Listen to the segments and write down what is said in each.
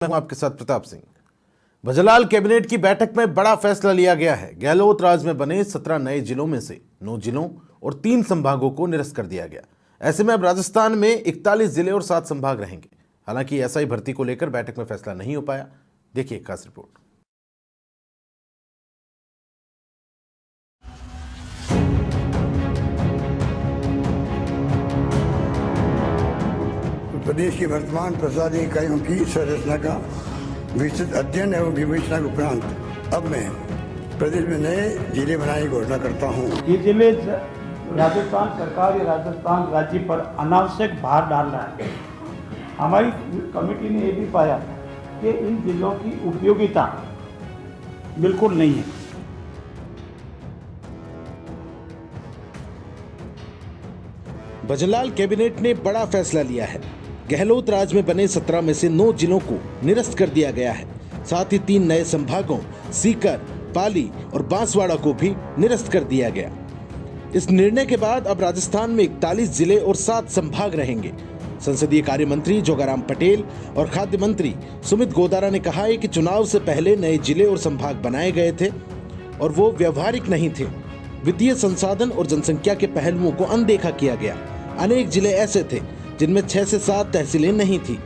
मैं हूं आपके साथ प्रताप सिंह। भजलाल कैबिनेट की बैठक में बड़ा फैसला लिया गया है। गहलोत राज में बने 17 नए जिलों में से 9 जिलों और 3 संभागों को निरस्त कर दिया गया। ऐसे में अब राजस्थान में 41 जिले और 7 संभाग रहेंगे। हालांकि एसआई भर्ती को लेकर बैठक में फैसला नहीं हो पाया। देखिए खास रिपोर्ट। प्रदेश की वर्तमान प्रशासनिक इकाइयों की संरचना का विस्तृत अध्ययन एवं विवेचना के उपरांत अब मैं प्रदेश में नए जिले बनाने की घोषणा करता हूँ। ये जिले राजस्थान सरकार या राजस्थान राज्य पर अनावश्यक भार डाल रहा है। हमारी कमेटी ने ये भी पाया कि इन जिलों की उपयोगिता बिल्कुल नहीं है। भजलाल कैबिनेट ने बड़ा फैसला लिया है। गहलोत राज में बने 17 में से 9 जिलों को निरस्त कर दिया गया है। साथ ही 3 नए संभागों सीकर, पाली और बांसवाड़ा को भी निरस्त कर दिया गया। इस निर्णय के बाद अब राजस्थान में 41 जिले और 7 संभाग रहेंगे। संसदीय कार्य मंत्री जोगाराम पटेल और खाद्य मंत्री सुमित गोदारा ने कहा है कि चुनाव से पहले नए जिले और संभाग बनाए गए थे और वो व्यवहारिक नहीं थे। वित्तीय संसाधन और जनसंख्या के पहलुओं को अनदेखा किया गया। अनेक जिले ऐसे थे जिनमें 6 से 7 तहसीलें नहीं थी।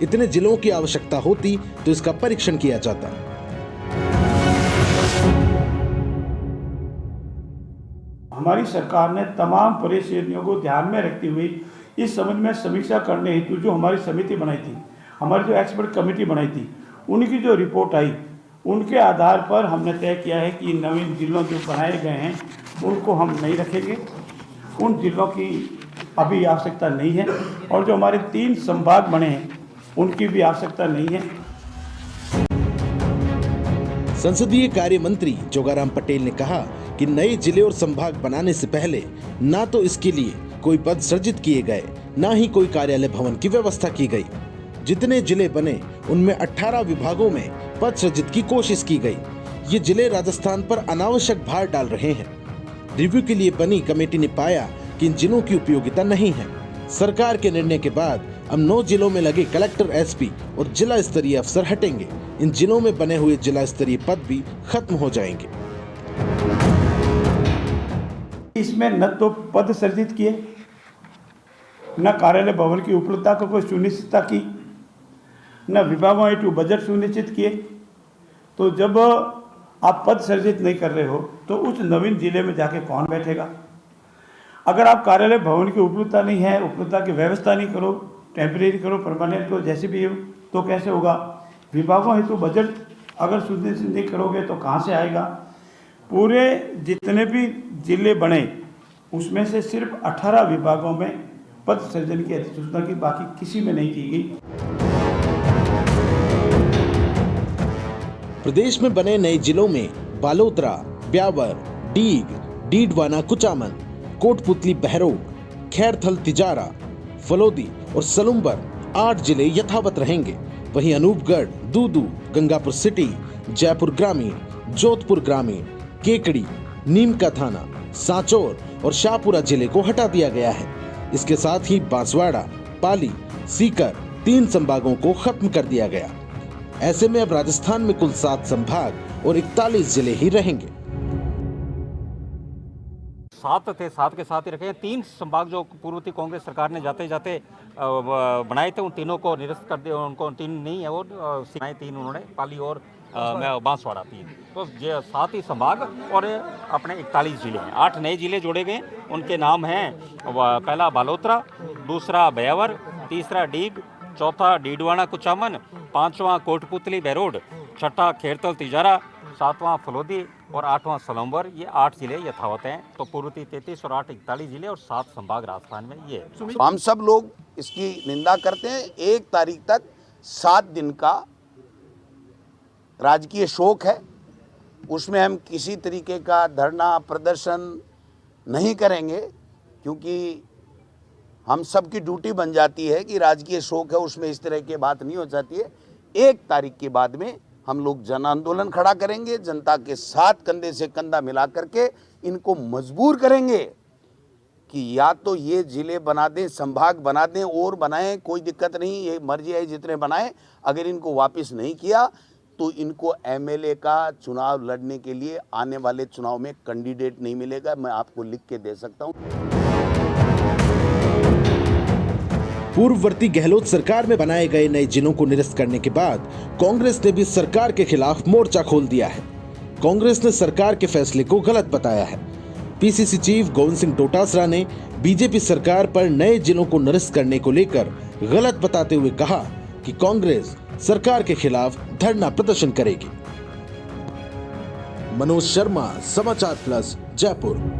इतने जिलों की आवश्यकता होती तो इसका परीक्षण किया जाता। हमारी सरकार ने तमाम परेशानियों को ध्यान में रखते हुए इस संबंध में समीक्षा करने हेतु जो हमारी समिति बनाई थी, हमारी जो एक्सपर्ट कमेटी बनाई थी, उनकी जो रिपोर्ट आई, उनके आधार पर हमने तय किया है कि नवीन जिलों जो बनाए गए हैं उनको हम नहीं रखेंगे। उन जिलों की अभी आवश्यकता नहीं है और जो हमारे 3 संभाग बने हैं उनकी भी आवश्यकता नहीं है। संसदीय कार्य मंत्री जोगाराम पटेल ने कहा कि नए जिले और संभाग बनाने से पहले ना तो इसके लिए कोई पद सृजित किए गए, ना ही कोई कार्यालय भवन की व्यवस्था की गई। जितने जिले बने उनमें 18 विभागों में पद सृजित की कोशिश की गई। ये जिले राजस्थान पर अनावश्यक भार डाल रहे हैं। रिव्यू के लिए बनी कमेटी ने पाया कि इन जिलों की उपयोगिता नहीं है। सरकार के निर्णय के बाद अब 9 जिलों में लगे कलेक्टर, एसपी और जिला स्तरीय अफसर हटेंगे। इन जिलों में बने हुए जिला स्तरीय पद भी खत्म हो जाएंगे। इसमें न तो पद सृजित किए, न कार्यालय भवन की उपलब्धता को कोई सुनिश्चितता की, न विभागों हेतु बजट सुनिश्चित किए। तो जब आप पद सृजित नहीं कर रहे हो तो उस नवीन जिले में जाके कौन बैठेगा? अगर आप कार्यालय भवन की उपलब्धता नहीं है, उपलब्धता की व्यवस्था नहीं करो, टेम्परेरी करो, परमानेंट करो, जैसे भी हो, तो कैसे होगा? विभागों हेतु बजट अगर सुनिश्चित नहीं करोगे तो कहाँ से आएगा? पूरे जितने भी जिले बने उसमें से सिर्फ 18 विभागों में पद सृजन की अधिसूचना की, बाकी किसी में नहीं की गई। प्रदेश में बने नए जिलों में बालोतरा, ब्यावर, डीग, डीडवाना, कुचामन, कोटपुतली, बहरोड, खैरथल, तिजारा, फलोदी और सलुम्बर 8 जिले यथावत रहेंगे। वहीं अनूपगढ़, दूदू, गंगापुर सिटी, जयपुर ग्रामीण, जोधपुर ग्रामीण, केकड़ी, नीम का थाना, सांचौर और शाहपुरा जिले को हटा दिया गया है। इसके साथ ही बांसवाड़ा, पाली, सीकर 3 संभागों को खत्म कर दिया गया। ऐसे में अब राजस्थान में कुल 7 संभाग और 41 जिले ही रहेंगे। 7 थे, 7 के साथ ही रखे। 3 संभाग जो पूर्ववर्ती कांग्रेस सरकार ने जाते जाते बनाए थे उन तीनों को निरस्त कर दिया। उनको 3 नहीं है और 3 उन्होंने, पाली और बांसवाड़ा 3। तो 7 ही संभाग और अपने 41 जिले हैं। 8 नए जिले जोड़े गए। उनके नाम हैं पहला बालोतरा, दूसरा ब्यावर, तीसरा डीग, चौथा डीडवाना कुचामन, 5वां कोटपुतली बहरोड, 6ठा खैरथल तिजारा, 7वां फलोदी और 8वां सलम्बर। ये 8 जिले यथावत हैं। तो पूर्ववर्ती 33 और 8 41 जिले और 7 संभाग राजस्थान में ये। हम सब लोग इसकी निंदा करते हैं। 1 तारीख तक 7 दिन का राजकीय शोक है। उसमें हम किसी तरीके का धरना प्रदर्शन नहीं करेंगे, क्योंकि हम सब की ड्यूटी बन जाती है कि राजकीय शोक है, उसमें इस तरह की बात नहीं हो जाती है। 1 तारीख के बाद में हम लोग जन आंदोलन खड़ा करेंगे। जनता के साथ कंधे से कंधा मिला करके इनको मजबूर करेंगे कि या तो ये जिले बना दें, संभाग बना दें और बनाएं, कोई दिक्कत नहीं, ये मर्जी है जितने बनाएं। अगर इनको वापस नहीं किया तो इनको एमएलए का चुनाव लड़ने के लिए आने वाले चुनाव में कैंडिडेट नहीं मिलेगा। मैं आपको लिख के दे सकता हूं। पूर्ववर्ती गहलोत सरकार में बनाए गए नए जिलों को निरस्त करने के बाद कांग्रेस ने भी सरकार के खिलाफ मोर्चा खोल दिया है। कांग्रेस ने सरकार के फैसले को गलत बताया है। पीसीसी चीफ गोविंद सिंह डोटासरा ने बीजेपी सरकार पर नए जिलों को निरस्त करने को लेकर गलत बताते हुए कहा कि कांग्रेस सरकार के खिलाफ धरना प्रदर्शन करेगी। मनोज शर्मा, समाचार प्लस, जयपुर।